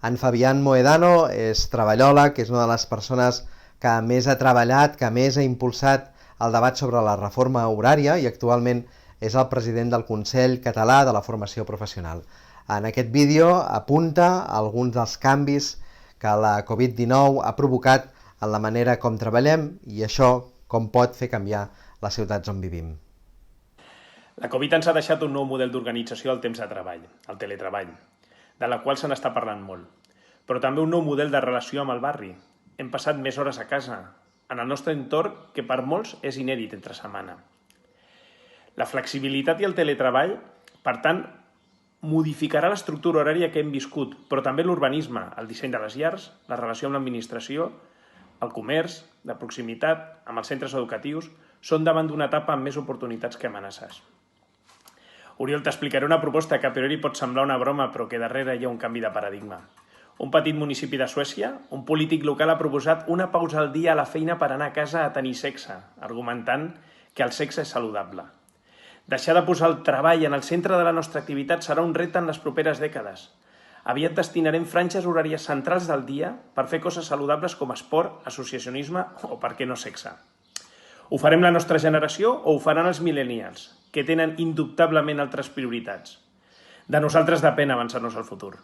En Fabián Mohedano és treballòleg, és una de les persones que més ha treballat, que més ha impulsat el debat sobre la reforma horària i actualment és el president del Consell Català de la Formació Professional. En aquest vídeo apunta alguns dels canvis que la Covid-19 ha provocat en la manera com treballem i això com pot fer canviar les ciutats on vivim. La Covid ens ha deixat un nou model d'organització del temps de treball, el teletreball, de la qual se n'està parlant molt, però també un nou model de relació amb el barri. Hem passat més hores a casa, en el nostre entorn, que per molts és inèdit entre setmana. La flexibilitat i el teletreball, per tant, modificarà l'estructura horària que hem viscut, però també l'urbanisme, el disseny de les llars, la relació amb l'administració, el comerç, de proximitat, amb els centres educatius, són davant d'una etapa amb més oportunitats que amenaces. Oriol, t'explicaré una proposta que a priori pot semblar una broma, però que darrere hi ha un canvi de paradigma. Un petit municipi de Suècia, un polític local ha proposat una pausa al dia a la feina per anar a casa a tenir sexe, argumentant que el sexe és saludable. Deixar de posar el treball en el centre de la nostra activitat serà un repte en les properes dècades. Aviat destinarem franges horàries centrals del dia per fer coses saludables com esport, associacionisme o, per què no, sexe. Ho farem la nostra generació o ho faran els millennials, que tenen indubtablement altres prioritats? De nosaltres depèn avançar-nos al futur.